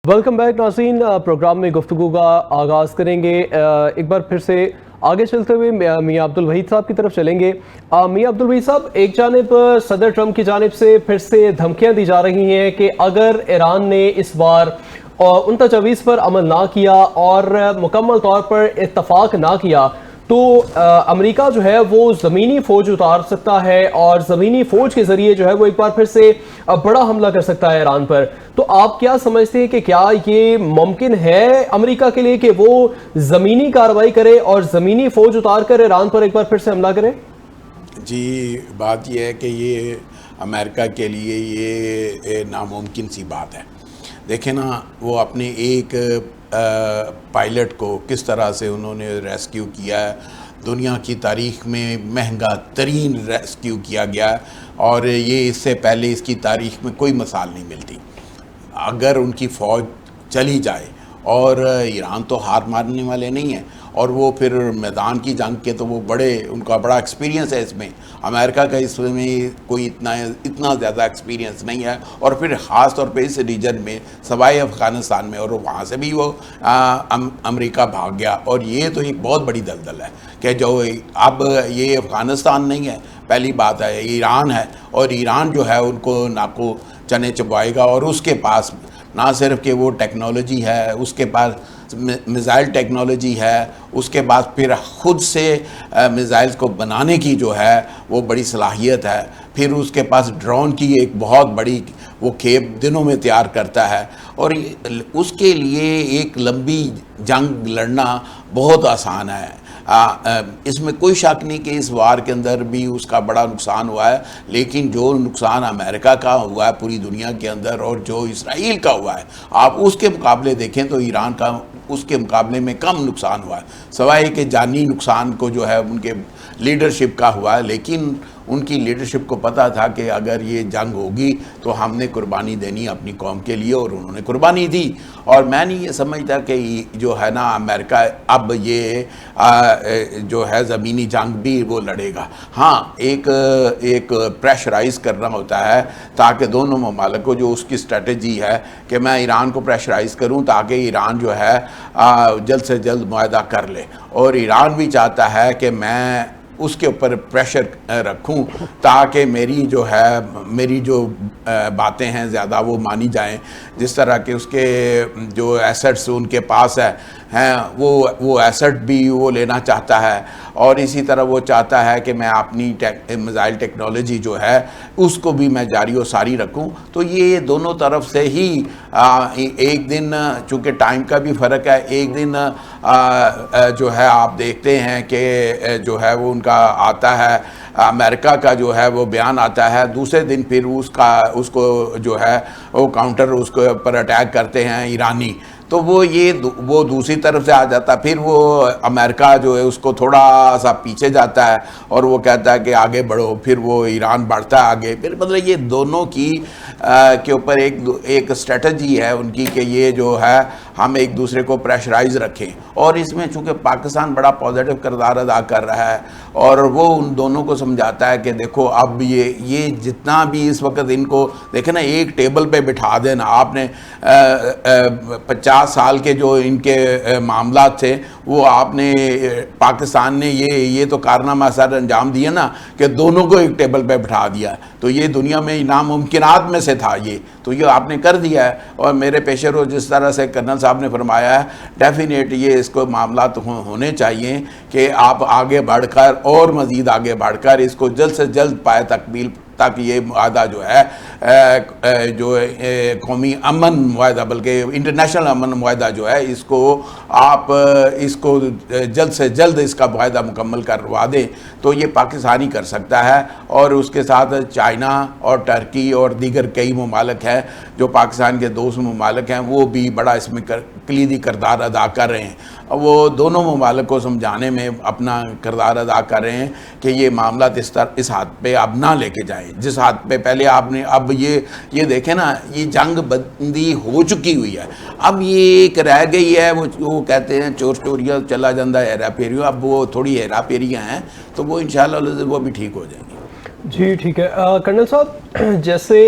Welcome back ناظرین، programme میں گفتگو کا آغاز کریں گے۔ ایک بار پھر سے آگے چلتے ہوئے میاں عبدالوحید صاحب کی طرف چلیں گے۔ میاں عبدالوحید صاحب، ایک جانب صدر ٹرمپ کی جانب سے پھر سے دھمکیاں دی جا رہی ہیں کہ اگر ایران نے اس بار ان تجاویز پر عمل نہ کیا اور مکمل طور پر اتفاق نہ کیا تو امریکہ جو ہے وہ زمینی فوج اتار سکتا ہے اور زمینی فوج کے ذریعے جو ہے وہ ایک بار پھر سے بڑا حملہ کر سکتا ہے ایران پر۔ تو آپ کیا سمجھتے ہیں کہ کیا یہ ممکن ہے امریکہ کے لیے کہ وہ زمینی کارروائی کرے اور زمینی فوج اتار کر ایران پر ایک بار پھر سے حملہ کرے؟ جی، بات یہ ہے کہ یہ امریکہ کے لیے یہ ناممکن سی بات ہے۔ دیکھیں نا، وہ اپنے ایک پائلٹ کو کس طرح سے انہوں نے ریسکیو کیا ہے، دنیا کی تاریخ میں مہنگا ترین ریسکیو کیا گیا ہے، اور یہ اس سے پہلے اس کی تاریخ میں کوئی مثال نہیں ملتی۔ اگر ان کی فوج چلی جائے، اور ایران تو ہار مارنے والے نہیں ہیں، اور وہ پھر میدان کی جنگ کے تو وہ ان کا بڑا ایکسپیرینس ہے اس میں۔ امریکہ کا اس میں کوئی اتنا زیادہ ایکسپیرینس نہیں ہے، اور پھر خاص طور پہ اس ریجن میں سوائے افغانستان میں، اور وہاں سے بھی وہ امریکہ بھاگ گیا۔ اور یہ تو ایک بہت بڑی دلدل ہے کہ جو اب یہ افغانستان نہیں ہے، پہلی بات ہے ایران ہے، اور ایران جو ہے ان کو ناکو چنے چبائے گا، اور اس کے پاس نہ صرف کہ وہ ٹیکنالوجی ہے، اس کے پاس میزائل ٹیکنالوجی ہے، اس کے بعد پھر خود سے میزائلز کو بنانے کی جو ہے وہ بڑی صلاحیت ہے، پھر اس کے پاس ڈرون کی ایک بہت بڑی وہ کھیپ دنوں میں تیار کرتا ہے، اور اس کے لیے ایک لمبی جنگ لڑنا بہت آسان ہے۔ اس میں کوئی شک نہیں کہ اس وار کے اندر بھی اس کا بڑا نقصان ہوا ہے، لیکن جو نقصان امریکہ کا ہوا ہے پوری دنیا کے اندر، اور جو اسرائیل کا ہوا ہے، آپ اس کے مقابلے دیکھیں تو ایران کا اس کے مقابلے میں کم نقصان ہوا ہے، سوائے کہ جانی نقصان کو جو ہے ان کے لیڈرشپ کا ہوا ہے۔ لیکن ان کی لیڈرشپ کو پتہ تھا کہ اگر یہ جنگ ہوگی تو ہم نے قربانی دینی اپنی قوم کے لیے، اور انہوں نے قربانی دی۔ اور میں نہیں یہ سمجھتا کہ جو ہے نا امریکہ اب یہ جو ہے زمینی جنگ بھی وہ لڑے گا۔ ہاں، ایک پریشرائز کرنا ہوتا ہے تاکہ دونوں ممالک کو، جو اس کی اسٹریٹجی ہے کہ میں ایران کو پریشرائز کروں تاکہ ایران جو ہے جلد سے جلد معاہدہ کر لے، اور ایران بھی چاہتا ہے کہ میں اس کے اوپر پریشر رکھوں تاکہ میری جو باتیں ہیں زیادہ وہ مانی جائیں، جس طرح کہ اس کے جو ایسٹس ان کے پاس ہیں وہ ایسٹ بھی وہ لینا چاہتا ہے، اور اسی طرح وہ چاہتا ہے کہ میں اپنی میزائل ٹیکنالوجی جو ہے اس کو بھی میں جاری و ساری رکھوں۔ تو یہ دونوں طرف سے ہی ایک دن، چونکہ ٹائم کا بھی فرق ہے، ایک دن جو ہے آپ دیکھتے ہیں کہ جو ہے وہ ان کا آتا ہے، امریکہ کا جو ہے وہ بیان آتا ہے، دوسرے دن پھر اس کو جو ہے وہ کاؤنٹر اس کے اوپر اٹیک کرتے ہیں ایرانی، تو وہ دوسری طرف سے آ جاتا، پھر وہ امریکہ جو ہے اس کو تھوڑا سا پیچھے جاتا ہے اور وہ کہتا ہے کہ آگے بڑھو، پھر وہ ایران بڑھتا ہے آگے، پھر مطلب یہ دونوں کی کے اوپر ایک اسٹریٹجی ہے ان کی کہ یہ جو ہے ہم ایک دوسرے کو پریشرائز رکھیں۔ اور اس میں چونکہ پاکستان بڑا پازیٹیو کردار ادا کر رہا ہے، اور وہ ان دونوں کو سمجھاتا ہے کہ دیکھو اب یہ جتنا بھی اس وقت ان کو دیکھیں نا، ایک ٹیبل پہ بٹھا دینا آپ نے 50 سال کے جو ان کے معاملات تھے، وہ آپ نے پاکستان نے یہ تو کارنامہ سر انجام دیا نا کہ دونوں کو ایک ٹیبل پہ بٹھا دیا، تو یہ دنیا میں ناممکنات میں سے تھا، یہ آپ نے کر دیا ہے۔ اور میرے پیش رو جس طرح سے کرنل صاحب نے فرمایا ہے، ڈیفینیٹ یہ اس کو معاملات ہونے چاہیے کہ آپ آگے بڑھ کر اور مزید آگے بڑھ کر اس کو جلد سے جلد پائے تکمیل، تاکہ یہ معاہدہ جو ہے جو قومی امن معاہدہ، بلکہ انٹرنیشنل امن معاہدہ جو ہے، اس کو آپ اس کو جلد سے جلد اس کا معاہدہ مکمل کروا دیں تو یہ پاکستان ہی کر سکتا ہے، اور اس کے ساتھ چائنا اور ٹرکی اور دیگر کئی ممالک ہیں جو پاکستان کے دوست ممالک ہیں، وہ بھی بڑا اس میں کلیدی کردار ادا کر رہے ہیں۔ وہ دونوں ممالک کو سمجھانے میں اپنا کردار ادا کر رہے ہیں کہ یہ معاملات اس حد پہ اب نہ لے کے جائیں جس حد پہ پہلے آپ نے۔ اب یہ دیکھیں نا، یہ جنگ بندی ہو چکی ہوئی ہے، اب یہ ایک رہ گئی ہے، وہ کہتے ہیں چور چوریاں چلا جاندہ ہیرا پھیریوں، اب وہ تھوڑی ہیرا پھیریاں ہیں، تو وہ انشاءاللہ وہ بھی ٹھیک ہو جائیں گی۔ جی ٹھیک ہے۔ کرنل صاحب، جیسے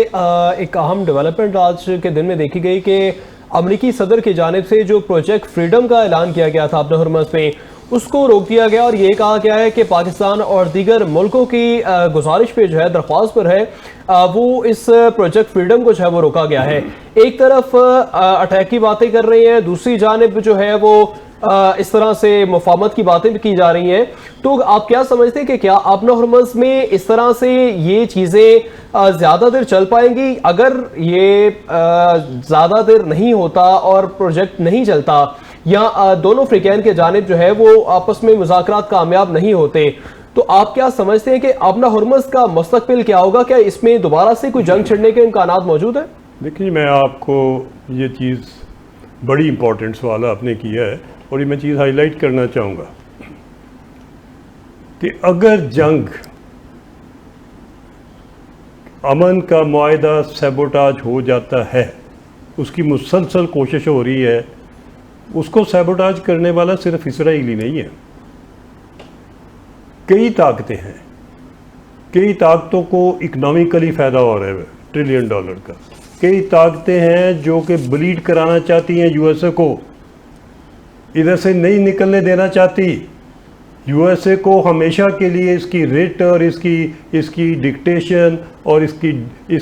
ایک اہم ڈیولپمنٹ آج کے دن میں دیکھی گئی کہ امریکی صدر کی جانب سے جو پروجیکٹ فریڈم کا اعلان کیا گیا تھا اپنے ہرمز میں، اس کو روک دیا گیا اور یہ کہا گیا ہے کہ پاکستان اور دیگر ملکوں کی گزارش پہ جو ہے، درخواست پر ہے، وہ اس پروجیکٹ فریڈم کو جو ہے وہ روکا گیا ہے۔ ایک طرف اٹیک کی باتیں کر رہی ہیں، دوسری جانب جو ہے وہ اس طرح سے مفاہمت کی باتیں بھی کی جا رہی ہیں۔ تو آپ کیا سمجھتے ہیں کہ کیا آبنا ہرمز میں اس طرح سے یہ چیزیں زیادہ دیر چل پائیں گی؟ اگر یہ زیادہ دیر نہیں ہوتا اور پروجیکٹ نہیں چلتا، یا دونوں فریقین کے جانب جو ہے وہ آپس میں مذاکرات کامیاب نہیں ہوتے، تو آپ کیا سمجھتے ہیں کہ آبنا ہرمز کا مستقبل کیا ہوگا؟ کیا اس میں دوبارہ سے کوئی جنگ چھڑنے کے امکانات موجود ہیں؟ دیکھیے، میں آپ کو یہ چیز بڑی امپورٹنٹ سوال آپ نے کیا ہے، اور یہ میں چیز ہائی لائٹ کرنا چاہوں گا کہ اگر جنگ، امن کا معاہدہ سیبوٹاج ہو جاتا ہے، اس کی مسلسل کوشش ہو رہی ہے، اس کو سیبوٹاج کرنے والا صرف اسرائیلی نہیں ہے، کئی طاقتیں ہیں، کئی طاقتوں کو اکنامیکلی فائدہ ہو رہا ہے $1 ٹریلین کا، کئی طاقتیں ہیں جو کہ بلیڈ کرانا چاہتی ہیں یو ایس اے کو، ادھر سے نہیں نکلنے دینا چاہتی یو ایس اے کو، ہمیشہ کے لیے اس کی ریٹ اور اس کی ڈکٹیشن اور اس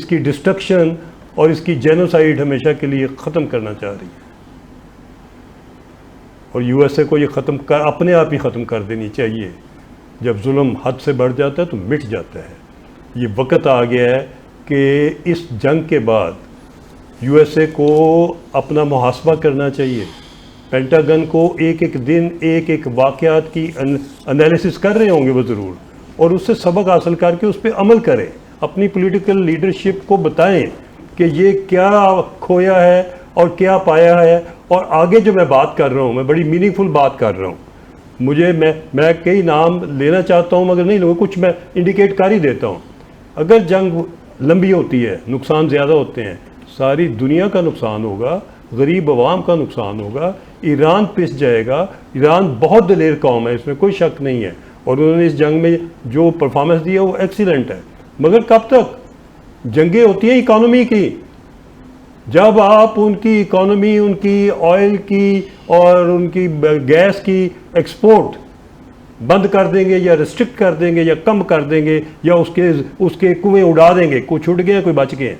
کی ڈسٹرکشن اور اس کی جینوسائیڈ ہمیشہ کے لیے ختم کرنا چاہ رہی ہے، اور یو ایس اے کو یہ اپنے آپ ہی ختم کر دینی چاہیے۔ جب ظلم حد سے بڑھ جاتا ہے تو مٹ جاتا ہے۔ یہ وقت آ گیا ہے کہ اس جنگ کے بعد یو ایس اے کو اپنا محاسبہ کرنا چاہیے، پینٹاگن کو ایک دن ایک واقعات کی انالیسس کر رہے ہوں گے وہ ضرور، اور اس سے سبق حاصل کر کے اس پہ عمل کریں، اپنی پولیٹیکل لیڈرشپ کو بتائیں کہ یہ کیا کھویا ہے اور کیا پایا ہے، اور آگے جو میں بات کر رہا ہوں، میں بڑی میننگ فل بات کر رہا ہوں، میں کئی نام لینا چاہتا ہوں مگر نہیں لوں، کچھ میں انڈیکیٹ کر ہی دیتا ہوں۔ اگر جنگ لمبی ہوتی ہے، نقصان زیادہ ہوتے ہیں، ساری دنیا کا نقصان ہوگا، غریب عوام کا نقصان ہوگا، ایران پس جائے گا۔ ایران بہت دلیر قوم ہے، اس میں کوئی شک نہیں ہے، اور انہوں نے اس جنگ میں جو پرفارمنس دی ہے وہ ایکسیلنٹ ہے، مگر کب تک؟ جنگیں ہوتی ہیں اکانومی کی، جب آپ ان کی اکانومی، ان کی آئل کی اور ان کی گیس کی ایکسپورٹ بند کر دیں گے یا ریسٹرکٹ کر دیں گے یا کم کر دیں گے یا اس کے کنویں اڑا دیں گے، کوئی چھوٹ گئے ہیں کوئی بچ گئے ہیں،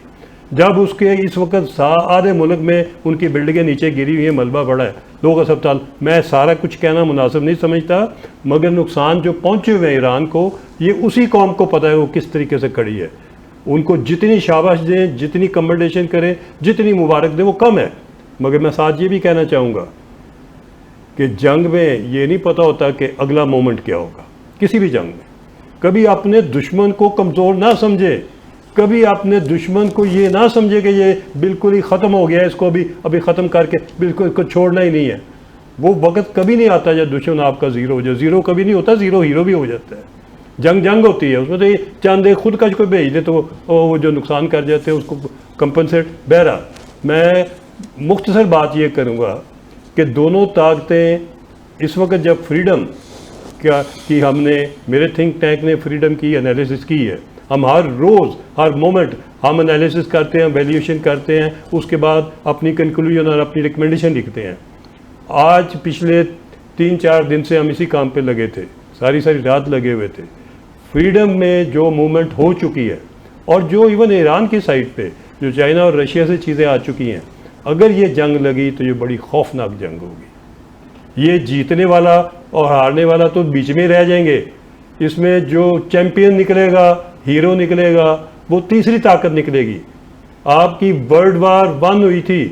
جب اس کے اس وقت آدھے ملک میں ان کی بلڈنگیں نیچے گری ہوئی ہیں، ملبہ بڑا ہے، لوگ اسپتال، میں سارا کچھ کہنا مناسب نہیں سمجھتا، مگر نقصان جو پہنچے ہوئے ہیں ایران کو، یہ اسی قوم کو پتہ ہے وہ کس طریقے سے کھڑی ہے۔ ان کو جتنی شاباش دیں، جتنی کمنڈیشن کریں، جتنی مبارک دیں، وہ کم ہے۔ مگر میں ساتھ یہ بھی کہنا چاہوں گا کہ جنگ میں یہ نہیں پتہ ہوتا کہ اگلا مومنٹ کیا ہوگا، کسی بھی جنگ میں۔ کبھی اپنے دشمن کو کمزور نہ سمجھے، کبھی اپنے دشمن کو یہ نہ سمجھے کہ یہ بالکل ہی ختم ہو گیا ہے، اس کو ابھی ختم کر کے بالکل اس کو چھوڑنا ہی نہیں ہے۔ وہ وقت کبھی نہیں آتا جب دشمن آپ کا زیرو ہو جائے، زیرو کبھی نہیں ہوتا، زیرو ہیرو بھی ہو جاتا ہے۔ جنگ ہوتی ہے، اس میں تو یہ چاند ایک خود کش کو بھیج دے تو وہ جو نقصان کر جاتے ہیں اس کو کمپنسیٹ۔ بہرحال میں مختصر بات یہ کروں گا کہ دونوں طاقتیں اس وقت جب فریڈم کی ہم نے، میرے تھنک ٹینک نے فریڈم کی انالیسس کی ہے، ہم ہر روز ہر مومنٹ ہم انالیسس کرتے ہیں، ویلیویشن کرتے ہیں، اس کے بعد اپنی کنکلوژن اور اپنی ریکمنڈیشن لکھتے ہیں۔ آج پچھلے 3-4 دن سے ہم اسی کام پہ لگے تھے، ساری رات لگے ہوئے تھے۔ فریڈم میں جو موومنٹ ہو چکی ہے، اور جو ایون ایران کی سائڈ پہ جو چائنا اور رشیا سے چیزیں آ چکی ہیں، اگر یہ جنگ لگی تو یہ بڑی خوفناک جنگ ہوگی۔ یہ جیتنے والا اور ہارنے والا تو بیچ میں رہ جائیں گے، اس میں جو چیمپئن نکلے گا، ہیرو نکلے گا، وہ تیسری طاقت نکلے گی۔ آپ کی ورلڈ وار 1 ہوئی تھی،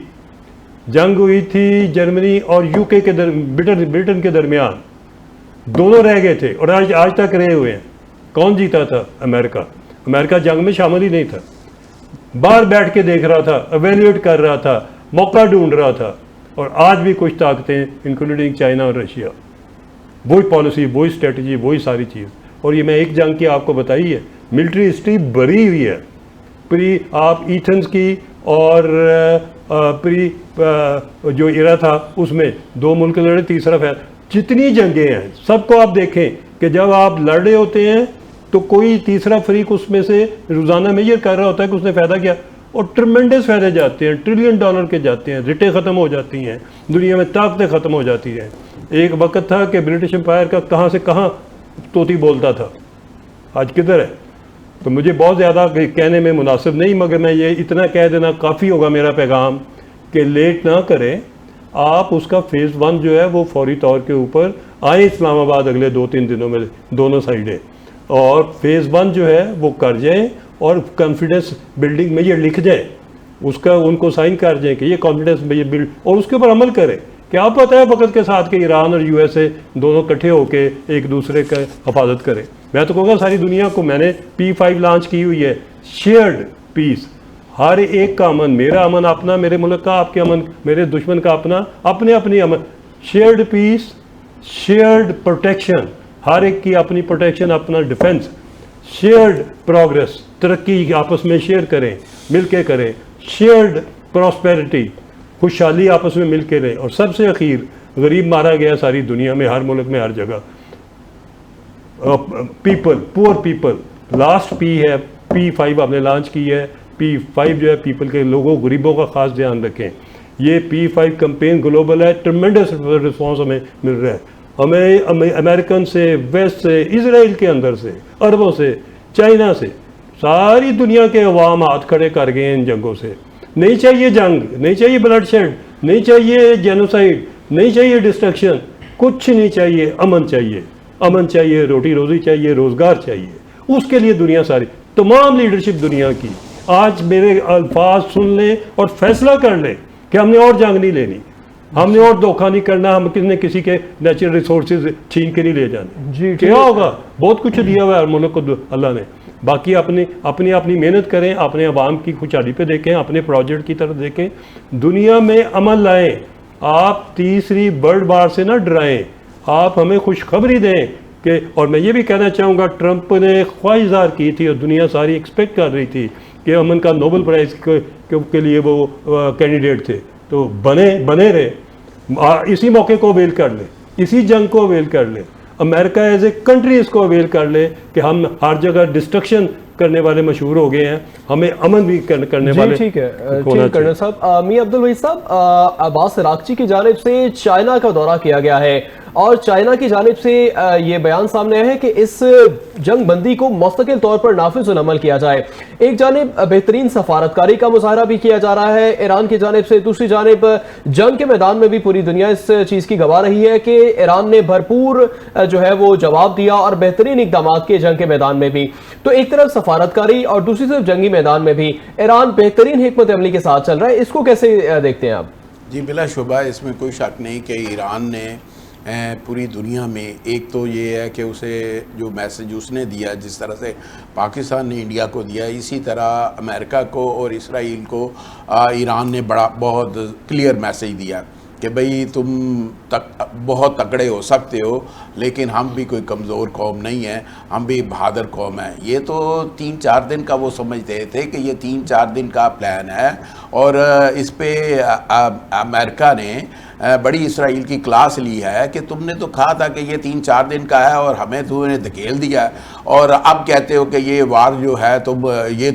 جنگ ہوئی تھی جرمنی اور UK کے برٹن کے درمیان، دونوں رہ گئے تھے اور آج تک رہے ہوئے ہیں۔ کون جیتا تھا؟ امریکہ جنگ میں شامل ہی نہیں تھا، باہر بیٹھ کے دیکھ رہا تھا، ایویلیویٹ کر رہا تھا، موقع ڈھونڈ رہا تھا۔ اور آج بھی کچھ طاقتیں انکلوڈنگ چائنا اور رشیا، وہی پالیسی، وہی اسٹریٹجی، وہی ساری چیز۔ اور یہ میں ایک جنگ کی آپ کو بتائی ہے، ملٹری ہسٹری بھری ہوئی ہے، آپ ایتھنز کی اور جو ایرا تھا اس میں 2 ملک لڑے، تیسرا جتنی جنگیں ہیں سب کو آپ دیکھیں کہ جب آپ لڑ رہے ہوتے ہیں تو کوئی تیسرا فریق اس میں سے روزانہ میجر کر رہا ہوتا ہے کہ اس نے فائدہ کیا۔ اور ٹرمنڈس فائدے جاتے ہیں, $1 ٹریلین کے جاتے ہیں, رٹیں ختم ہو جاتی ہیں, دنیا میں طاقتیں ختم ہو جاتی ہیں. ایک وقت تھا کہ برٹش امپائر کا کہاں سے کہاں طوطی بولتا تھا, آج کدھر ہے؟ تو مجھے بہت زیادہ کہنے میں مناسب نہیں, مگر میں یہ اتنا کہہ دینا کافی ہوگا میرا پیغام کہ لیٹ نہ کریں. آپ اس کا فیز 1 جو ہے وہ فوری طور کے اوپر آئیں اسلام آباد اگلے 2-3 دنوں میں دونوں سائڈیں, اور فیز 1 جو ہے وہ کر جائیں اور کانفیڈنس بلڈنگ میں یہ لکھ جائیں, اس کا ان کو سائن کر جائیں کہ یہ کانفیڈنس میں یہ بلڈ, اور اس کے اوپر عمل کریں. کیا پتہ ہے وقت کے ساتھ کہ ایران اور USA دونوں اکٹھے ہو کے ایک دوسرے کا حفاظت کریں. میں تو کہوں گا ساری دنیا کو, میں نے P5 لانچ کی ہوئی ہے, شیئرڈ پیس, ہر ایک کا امن, میرا امن اپنا, میرے ملک کا آپ کے امن, میرے دشمن کا اپنا, اپنے اپنی امن, شیئرڈ پیس, شیئرڈ پروٹیکشن, ہر ایک کی اپنی پروٹیکشن, اپنا ڈیفنس, شیئرڈ پروگریس, ترقی آپس میں شیئر کریں, مل کے کریں, شیئرڈ پراسپیرٹی, خوشحالی آپس میں مل کے رہیں. اور سب سے اخیر, غریب مارا گیا ساری دنیا میں, ہر ملک میں, ہر جگہ. People, poor people, last P ہے, P5 آپ نے لانچ کی ہے. P5 جو ہے پیپل کے, لوگوں غریبوں کا خاص دھیان رکھیں. یہ P5 کمپین گلوبل ہے, ٹرمنڈس رسپانس ہمیں مل رہا ہے, ہمیں امریکن سے, ویسٹ سے, اسرائیل کے اندر سے, عربوں سے, چائنا سے, ساری دنیا کے عوام ہاتھ کھڑے کر گئے ہیں ان جنگوں سے. نہیں چاہیے جنگ, نہیں چاہیے بلڈ شیڈ, نہیں چاہیے جینوسائڈ, نہیں چاہیے ڈسٹرکشن, کچھ نہیں چاہیے, امن چاہیے, امن چاہیے, روٹی روزی چاہیے, روزگار چاہیے. اس کے لیے دنیا ساری, تمام لیڈرشپ دنیا کی آج میرے الفاظ سن لیں اور فیصلہ کر لیں کہ ہم نے اور جنگ نہیں لینی, ہم نے اور دھوکہ نہیں کرنا, ہم کسی کے نیچرل ریسورسز چھین کے نہیں لے جانے. جی کیا ہوگا؟ بہت کچھ دیا ہوا ہے ملک کو اللہ نے. باقی اپنی محنت کریں, اپنے عوام کی خوشحالی پہ دیکھیں, اپنے پروجیکٹ کی طرف دیکھیں, دنیا میں عمل لائیں. آپ تیسری ورلڈ وار سے نہ ڈرائیں, آپ ہمیں خوشخبری دیں کہ, اور میں یہ بھی کہنا چاہوں گا, ٹرمپ نے خواہش ظاہر کی تھی اور دنیا ساری ایکسپیکٹ کر رہی تھی کہ امن کا نوبل پرائز کے لیے وہ کینڈیڈیٹ تھے, تو بنے رہے. اسی موقع کو اویل کر لیں, اسی جنگ کو اویل کر لیں. امریکہ ایز اے کنٹری اس کو اویل کر لے کہ ہم ہر جگہ ڈسٹرکشن کرنے والے مشہور ہو گئے ہیں, ہمیں امن بھی کرنے والے. ٹھیک ہے کرنل صاحب. میاں عبدالوحید صاحب, عباس عراقچی کی جانب سے چائنا کا دورہ کیا گیا ہے اور چائنا کی جانب سے یہ بیان سامنے آیا ہے کہ اس جنگ بندی کو مستقل طور پر نافذ العمل کیا جائے. ایک جانب بہترین سفارتکاری کا مظاہرہ بھی کیا جا رہا ہے ایران کی جانب سے, دوسری جانب جنگ کے میدان میں بھی پوری دنیا اس چیز کی گواہ رہی ہے کہ ایران نے بھرپور جو ہے وہ جواب دیا اور بہترین اقدامات کیے جنگ کے میدان میں بھی. تو ایک طرف سفارتکاری اور دوسری طرف جنگی میدان میں بھی ایران بہترین حکمت عملی کے ساتھ چل رہا ہے, اس کو کیسے دیکھتے ہیں آپ؟ جی بلا شبہ اس میں کوئی شک نہیں کہ ایران نے پوری دنیا میں, ایک تو یہ ہے کہ اسے جو میسج اس نے دیا, جس طرح سے پاکستان نے انڈیا کو دیا, اسی طرح امریکہ کو اور اسرائیل کو ایران نے بہت کلیئر میسج دیا کہ بھئی تم بہت تکڑے ہو سکتے ہو لیکن ہم بھی کوئی کمزور قوم نہیں ہے, ہم بھی بہادر قوم ہے. یہ تو 3-4 دن کا وہ سمجھتے تھے کہ یہ 3-4 دن کا پلان ہے, اور اس پہ امریکہ نے بڑی اسرائیل کی کلاس لی ہے کہ تم نے تو کہا تھا کہ یہ 3-4 دن کا ہے اور ہمیں تو نے دھکیل دیا اور اب کہتے ہو کہ یہ وار جو ہے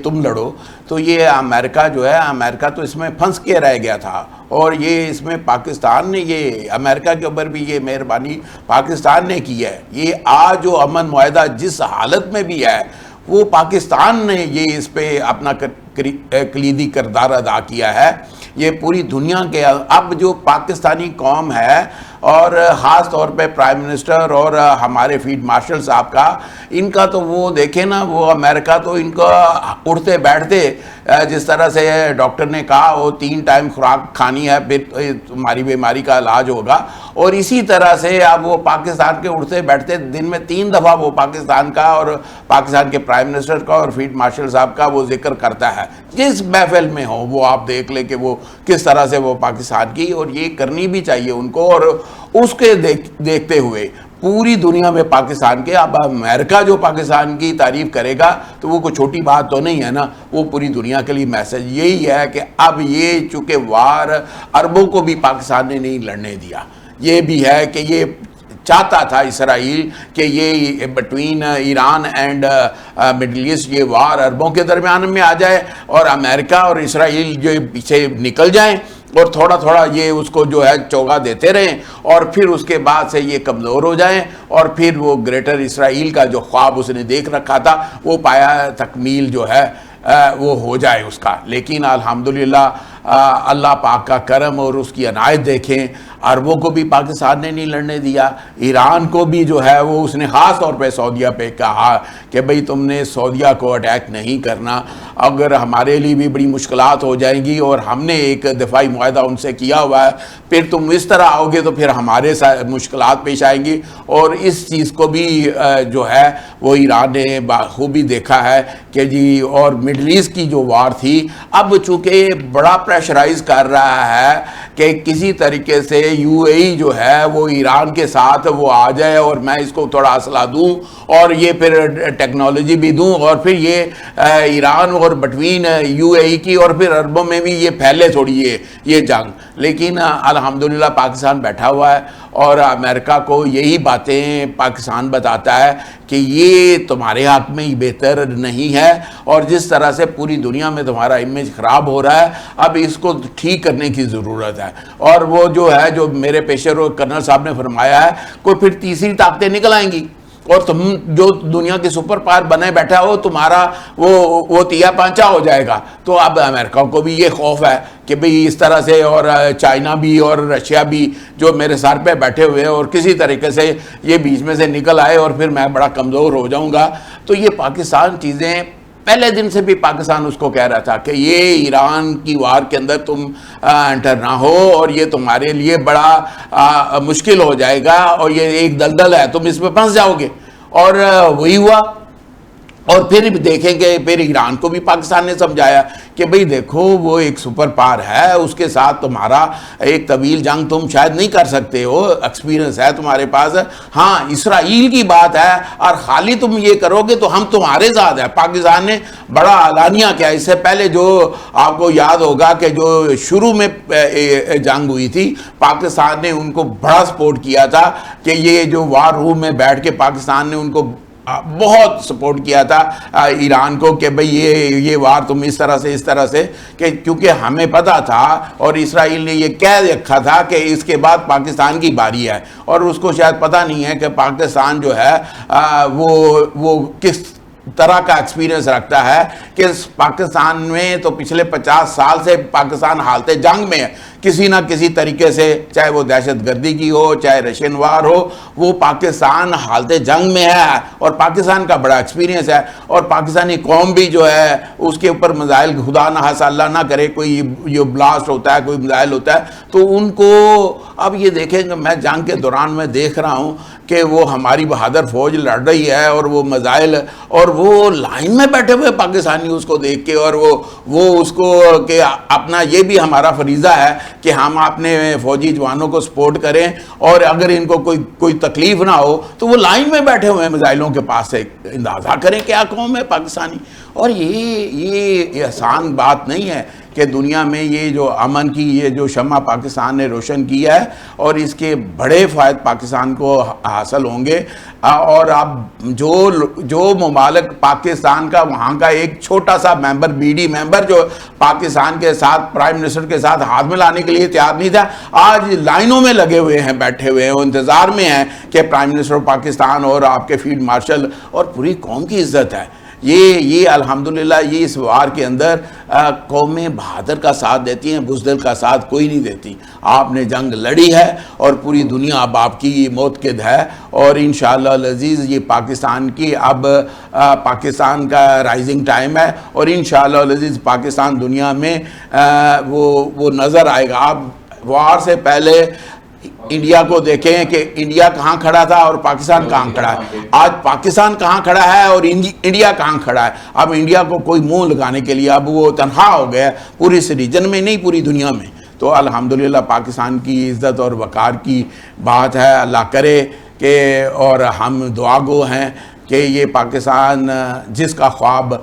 تم لڑو. تو یہ امریکہ جو ہے, امریکہ تو اس میں پھنس کے رہ گیا تھا, اور یہ اس میں پاکستان نے, یہ امریکہ کے اوپر بھی یہ مہربانی پاکستان نے کی ہے. یہ آج جو امن معاہدہ جس حالت میں بھی ہے وہ پاکستان نے یہ اس پہ اپنا کلیدی کردار ادا کیا ہے. یہ پوری دنیا کے اب جو پاکستانی قوم ہے اور خاص طور پہ پرائم منسٹر اور ہمارے فیلڈ مارشل صاحب کا, ان کا تو وہ دیکھیں نا, وہ امریکہ تو ان کا اٹھتے بیٹھتے, جس طرح سے ڈاکٹر نے کہا وہ 3 ٹائم خوراک کھانی ہے پھر تمہاری بیماری کا علاج ہوگا, اور اسی طرح سے اب وہ پاکستان کے اٹھتے بیٹھتے دن میں 3 دفعہ وہ پاکستان کا اور پاکستان کے پرائم منسٹر کا اور فیلڈ مارشل صاحب کا وہ ذکر کرتا ہے. جس محفل میں ہو وہ آپ دیکھ لیں کہ وہ کس طرح سے وہ پاکستان کی, اور یہ کرنی بھی چاہیے ان کو, اور اس کے دیکھتے ہوئے پوری دنیا میں پاکستان کے, اب امریکہ جو پاکستان کی تعریف کرے گا تو وہ کوئی چھوٹی بات تو نہیں ہے نا, وہ پوری دنیا کے لیے میسج یہی ہے کہ اب یہ چونکہ وار عربوں کو بھی پاکستان نے نہیں لڑنے دیا, یہ بھی ہے کہ یہ چاہتا تھا اسرائیل کہ یہ between Iran and Middle East یہ وار عربوں کے درمیان میں آ جائے اور امریکہ اور اسرائیل جو پیچھے نکل جائیں اور تھوڑا تھوڑا یہ اس کو جو ہے چوغا دیتے رہیں اور پھر اس کے بعد سے یہ کمزور ہو جائیں اور پھر وہ گریٹر اسرائیل کا جو خواب اس نے دیکھ رکھا تھا وہ پایا تکمیل جو ہے وہ ہو جائے اس کا. لیکن الحمدللہ اللہ پاک کا کرم اور اس کی عنایت دیکھیں, عربوں کو بھی پاکستان نے نہیں لڑنے دیا, ایران کو بھی جو ہے وہ اس نے خاص طور پہ سعودیہ پہ کہا کہ بھئی تم نے سعودیہ کو اٹیک نہیں کرنا, اگر ہمارے لیے بھی بڑی مشکلات ہو جائیں گی اور ہم نے ایک دفاعی معاہدہ ان سے کیا ہوا ہے, پھر تم اس طرح آؤ گے تو پھر ہمارے ساتھ مشکلات پیش آئیں گی. اور اس چیز کو بھی جو ہے وہ ایران نے بخوبی دیکھا ہے کہ جی, اور مڈل ایسٹ کی جو وار تھی اب چونکہ بڑا پریشرائز کر رہا ہے کہ کسی طریقے سے یو اے ای جو ہے وہ ایران کے ساتھ وہ آ جائے اور میں اس کو تھوڑا اسلحہ دوں اور یہ پھر ٹیکنالوجی بھی دوں اور پھر یہ ایران اور بٹوین یو اے ای کی اور پھر عربوں میں بھی یہ پھیلے تھوڑی یہ جنگ. لیکن الحمدللہ پاکستان بیٹھا ہوا ہے اور امریکہ کو یہی باتیں پاکستان بتاتا ہے کہ یہ تمہارے حق میں ہی بہتر نہیں ہے اور جس طرح سے پوری دنیا میں تمہارا امیج خراب ہو رہا ہے اب اس کو ٹھیک کرنے کی ضرورت ہے. اور وہ جو ہے جو میرے پیشے رو کرنل صاحب نے فرمایا ہے کوئی پھر تیسری طاقتیں نکل آئیں گی اور تم جو دنیا کے سپر پاور بنے بیٹھا ہو تمہارا وہ تیا پانچا ہو جائے گا. تو اب امریکہ کو بھی یہ خوف ہے کہ بھئی اس طرح سے اور چائنا بھی اور رشیا بھی جو میرے سر پہ بیٹھے ہوئے اور کسی طریقے سے یہ بیچ میں سے نکل آئے اور پھر میں بڑا کمزور ہو جاؤں گا. تو یہ پاکستان چیزیں پہلے دن سے بھی پاکستان اس کو کہہ رہا تھا کہ یہ ایران کی وار کے اندر تم انٹر نہ ہو اور یہ تمہارے لیے بڑا مشکل ہو جائے گا اور یہ ایک دلدل ہے, تم اس میں پھنس جاؤ گے. اور وہی ہوا. اور پھر دیکھیں گے پھر ایران کو بھی پاکستان نے سمجھایا کہ بھئی دیکھو وہ ایک سپر پاور ہے, اس کے ساتھ تمہارا ایک طویل جنگ تم شاید نہیں کر سکتے ہو, ایکسپیرینس ہے تمہارے پاس, ہاں اسرائیل کی بات ہے اور خالی تم یہ کرو گے تو ہم تمہارے ساتھ ہیں. پاکستان نے بڑا اعلانیہ کیا. اس سے پہلے جو آپ کو یاد ہوگا کہ جو شروع میں جنگ ہوئی تھی پاکستان نے ان کو بڑا سپورٹ کیا تھا کہ یہ جو وار روم میں بیٹھ کے پاکستان نے ان کو بہت سپورٹ کیا تھا ایران کو کہ بھئی یہ وار تم اس طرح سے کہ کیونکہ ہمیں پتہ تھا اور اسرائیل نے یہ کہہ رکھا تھا کہ اس کے بعد پاکستان کی باری ہے. اور اس کو شاید پتہ نہیں ہے کہ پاکستان جو ہے وہ کس طرح کا ایکسپیرینس رکھتا ہے کہ پاکستان میں تو پچھلے 50 سال سے پاکستان حالت جنگ میں ہے کسی نہ کسی طریقے سے, چاہے وہ دہشت گردی کی ہو چاہے رشین وار ہو, وہ پاکستان حالت جنگ میں ہے اور پاکستان کا بڑا ایکسپیرینس ہے. اور پاکستانی قوم بھی جو ہے اس کے اوپر میزائل خدا نہ خاصہ اللہ نہ کرے کوئی یہ بلاسٹ ہوتا ہے کوئی میزائل ہوتا ہے تو ان کو اب یہ دیکھیں کہ میں جنگ کے دوران میں دیکھ رہا ہوں کہ وہ ہماری بہادر فوج لڑ رہی ہے اور وہ میزائل اور وہ لائن میں بیٹھے ہوئے پاکستانی اس کو دیکھ کے اور وہ اس کو کہ اپنا یہ بھی ہمارا فریضہ ہے کہ ہم اپنے فوجی جوانوں کو سپورٹ کریں اور اگر ان کو کوئی تکلیف نہ ہو تو وہ لائن میں بیٹھے ہوئے ہیں میزائلوں کے پاس سے. اندازہ کریں کیا قوم ہے پاکستانی. اور یہ آسان بات نہیں ہے کہ دنیا میں یہ جو امن کی یہ جو شمع پاکستان نے روشن کیا ہے اور اس کے بڑے فائد پاکستان کو حاصل ہوں گے. اور اب جو ممالک پاکستان کا وہاں کا ایک چھوٹا سا ممبر بی ڈی ممبر جو پاکستان کے ساتھ پرائم منسٹر کے ساتھ ہاتھ ملانے کے لیے تیار نہیں تھا, آج لائنوں میں لگے ہوئے ہیں, بیٹھے ہوئے ہیں, انتظار میں ہیں کہ پرائم منسٹر پاکستان اور آپ کے فیلڈ مارشل اور پوری قوم کی عزت ہے. یہ الحمدللہ یہ اس وار کے اندر قومیں بہادر کا ساتھ دیتی ہیں, بزدل کا ساتھ کوئی نہیں دیتی. آپ نے جنگ لڑی ہے اور پوری دنیا اب آپ کی موتقد ہے اور انشاءاللہ العزیز یہ پاکستان کی اب پاکستان کا رائزنگ ٹائم ہے اور انشاءاللہ العزیز پاکستان دنیا میں وہ نظر آئے گا. آپ وار سے پہلے انڈیا کو دیکھیں کہ انڈیا کہاں کھڑا تھا اور پاکستان کہاں کھڑا ہے. آج پاکستان کہاں کھڑا ہے اور انڈیا کہاں کھڑا ہے. اب انڈیا کو کوئی منہ لگانے کے لیے اب وہ تنہا ہو گیا پوری اس ریجن میں نہیں پوری دنیا میں. تو الحمدللہ پاکستان کی عزت اور وقار کی بات ہے. اللہ کرے کہ اور ہم دعا گو ہیں کہ یہ پاکستان جس کا خواب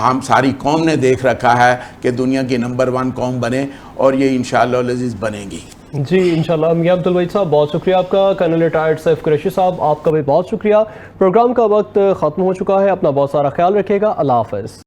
ہم ساری قوم نے دیکھ رکھا ہے کہ دنیا کی نمبر 1 قوم بنے اور یہ انشاءاللہ العزیز بنے گی. جی انشاءاللہ. میاں عبد الوحید صاحب بہت شکریہ آپ کا. کرنل ریٹائرڈ سیف قریشی صاحب آپ کا بھی بہت شکریہ. پروگرام کا وقت ختم ہو چکا ہے. اپنا بہت سارا خیال رکھیے گا. اللہ حافظ.